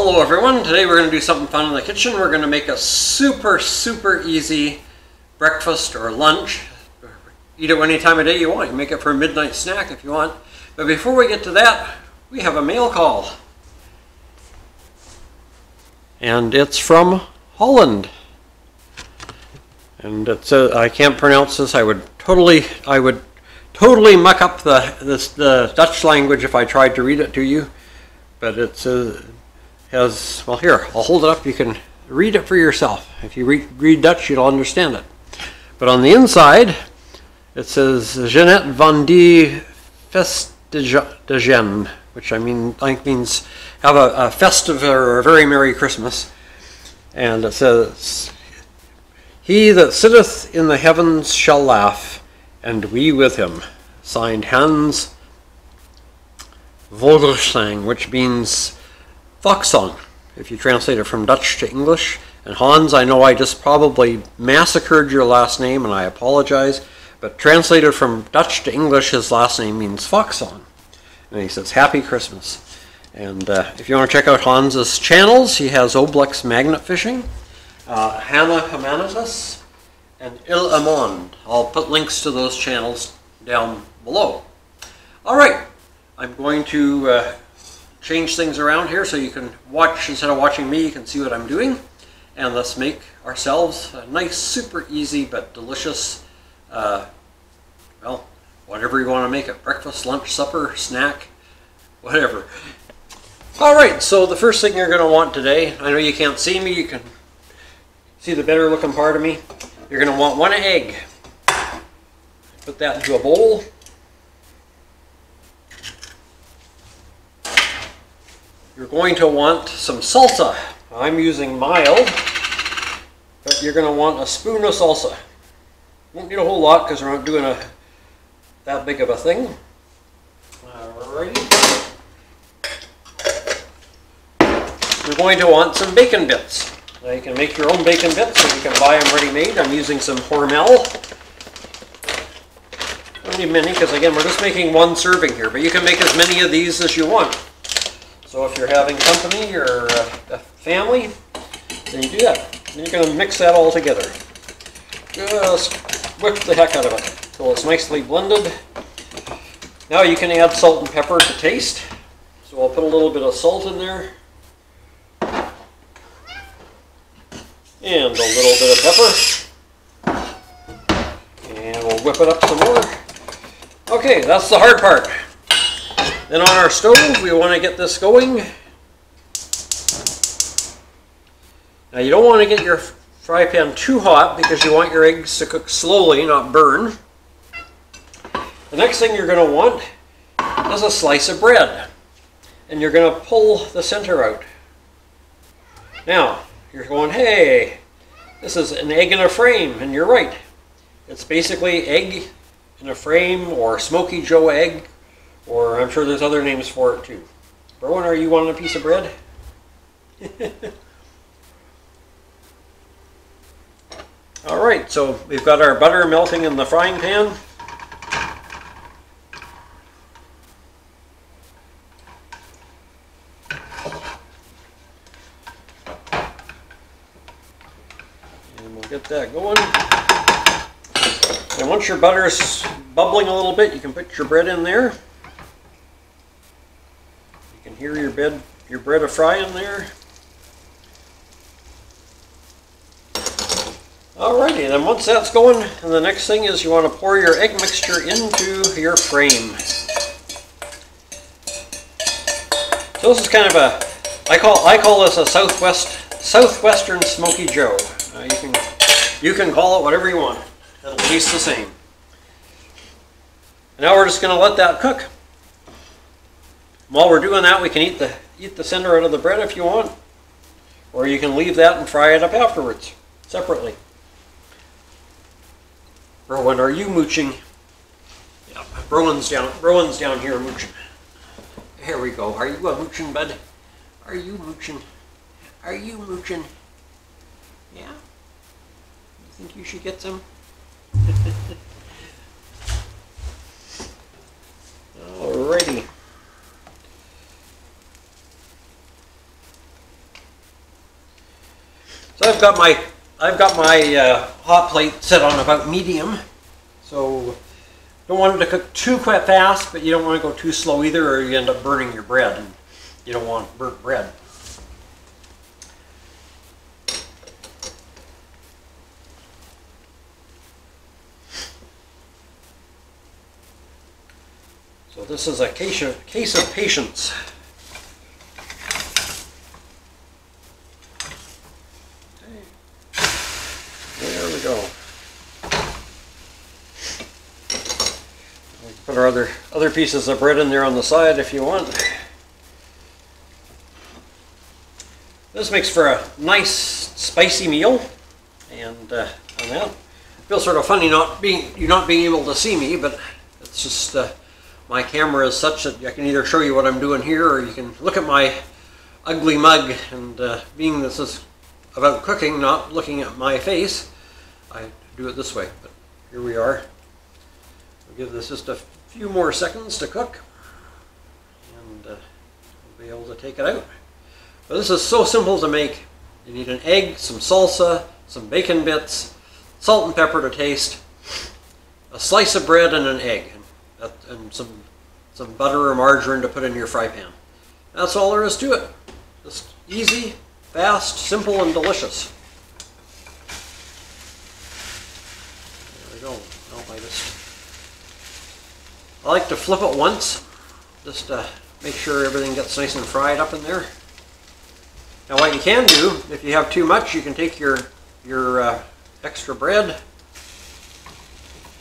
Hello everyone, today we're going to do something fun in the kitchen. We're going to make a super easy breakfast or lunch. Eat it any time of day you want. You make it for a midnight snack if you want. But before we get to that, we have a mail call. And it's from Holland. And it's I can't pronounce this. I would totally muck up the Dutch language if I tried to read it to you. But it's well, here, I'll hold it up. You can read it for yourself. If you read Dutch, you'll understand it. But on the inside, it says Jeanette van die Festdagen, which means have a festive or a very Merry Christmas. And it says, "He that sitteth in the heavens shall laugh, and we with him." Signed, Hans Vogelschang, which means fox song, if you translate it from Dutch to English. And Hans, I know I just probably massacred your last name, and I apologize, but translated from Dutch to English, his last name means fox song. And he says, "Happy Christmas." And if you want to check out Hans's channels, he has Oblix magnet fishing, Hanna Humanitas, and IJmond. I'll put links to those channels down below. All right, I'm going to change things around here so you can watch, instead of watching me, you can see what I'm doing. And let's make ourselves a nice, super easy but delicious, well, whatever you want to make it. Breakfast, lunch, supper, snack, whatever. All right, so the first thing you're going to want today, I know you can't see me, you can see the better looking part of me. You're going to want 1 egg. Put that into a bowl. You're going to want some salsa. I'm using mild, but you're going to want a spoon of salsa. Won't need a whole lot because we're not doing that big of a thing. Alrighty. You're going to want some bacon bits. Now you can make your own bacon bits, or you can buy them ready-made. I'm using some Hormel. Don't need many because, again, we're just making 1 serving here, but you can make as many of these as you want. So if you're having company or a family, then you do that. Then you're going to mix that all together. Just whip the heck out of it until it's nicely blended. Now you can add salt and pepper to taste. So I'll put a little bit of salt in there. And a little bit of pepper. And we'll whip it up some more. Okay, that's the hard part. Then on our stove, we want to get this going. Now you don't want to get your fry pan too hot because you want your eggs to cook slowly, not burn. The next thing you're going to want is a slice of bread. And you're going to pull the center out. Now, you're going, hey, this is an egg in a frame, and you're right. It's basically egg in a frame, or Smoky Joe egg, or I'm sure there's other names for it too. Rowan, are you wanting a piece of bread? Alright, so we've got our butter melting in the frying pan. And we'll get that going. And once your butter's bubbling a little bit, you can put your bread in there. You can hear your bread a-frying there. Alrighty, then once that's going, and the next thing is you want to pour your egg mixture into your frame. So this is kind of a, I call this a Southwestern Smoky Joe. You can call it whatever you want. It'll taste the same. Now we're just going to let that cook. While we're doing that, we can eat the center out of the bread if you want, or you can leave that and fry it up afterwards, separately. Rowan, are you mooching? Yeah, Rowan's down here mooching. Here we go. Are you a mooching, bud? Are you mooching? Are you mooching? Yeah? You think you should get some? Alrighty. I've got my hot plate set on about medium, so don't want it to cook too quite fast, but you don't want to go too slow either, or you end up burning your bread, and you don't want burnt bread. So this is a case of patience. There we go. We can put our other pieces of bread in there on the side if you want. This makes for a nice spicy meal, and on that, it feels sort of funny you not being able to see me, but it's just my camera is such that I can either show you what I'm doing here, or you can look at my ugly mug. And being this is about cooking, not looking at my face, I do it this way. But here we are. We'll give this just a few more seconds to cook, and we'll be able to take it out. But this is so simple to make. You need an egg, some salsa, some bacon bits, salt and pepper to taste, a slice of bread, and an egg, and some butter or margarine to put in your fry pan. That's all there is to it. Just easy, fast, simple, and delicious. There we go. I like to flip it once, just to make sure everything gets nice and fried up in there. Now what you can do, if you have too much, you can take your extra bread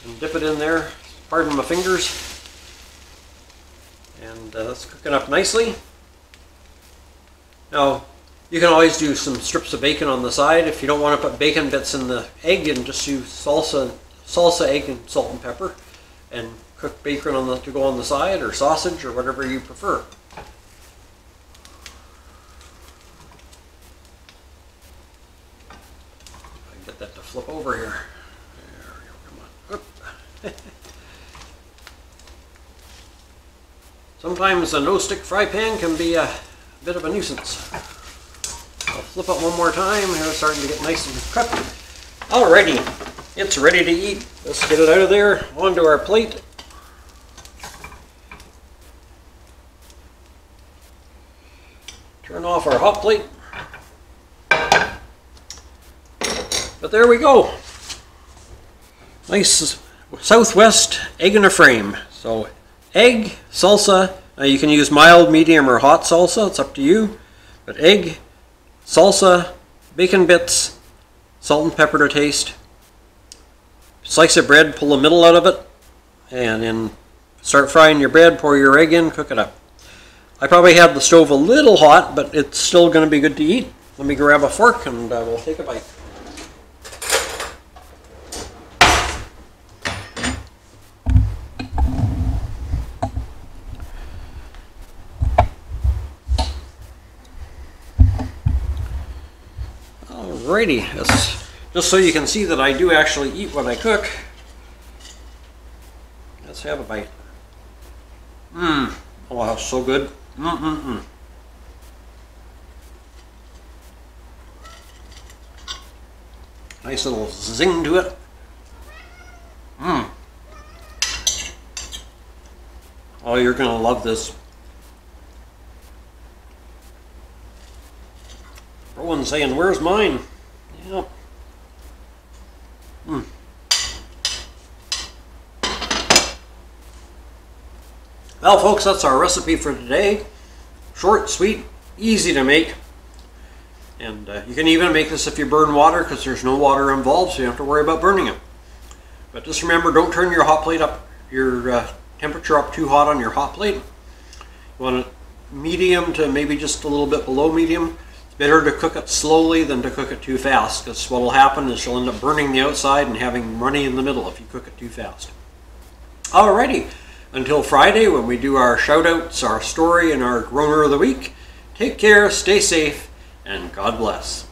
and dip it in there. Pardon my fingers. And that's cooking up nicely. Now, you can always do some strips of bacon on the side. If you don't want to put bacon bits in the egg, and just use salsa, egg, and salt and pepper, and cook bacon to go on the side, or sausage, or whatever you prefer. I can get that to flip over here. There we go. Come on. Sometimes a no-stick fry pan can be a bit of a nuisance. I'll flip it one more time. Here it's starting to get nice and cooked. Alrighty, it's ready to eat. Let's get it out of there, onto our plate. Turn off our hot plate. But there we go. Nice Southwest egg in a frame. So egg, salsa, now you can use mild, medium, or hot salsa, it's up to you. But egg, salsa, bacon bits, salt and pepper to taste. Slice of bread, pull the middle out of it, and then start frying your bread, pour your egg in, cook it up. I probably had the stove a little hot, but it's still going to be good to eat. Let me grab a fork and we'll take a bite. Alrighty, just so you can see that I do actually eat what I cook. Let's have a bite. Oh, that's so good. Nice little zing to it. Oh, you're gonna love this. Rowan's saying, "Where's mine?" Yep. Well, folks, that's our recipe for today. Short, sweet, easy to make. And you can even make this if you burn water, because there's no water involved, so you don't have to worry about burning it. But just remember, don't turn your hot plate up, your temperature up too hot on your hot plate. You want it medium to maybe just a little bit below medium. It's better to cook it slowly than to cook it too fast, because what will happen is you'll end up burning the outside and having runny in the middle if you cook it too fast. Alrighty, until Friday when we do our shout-outs, our story, and our Groaner of the Week, take care, stay safe, and God bless.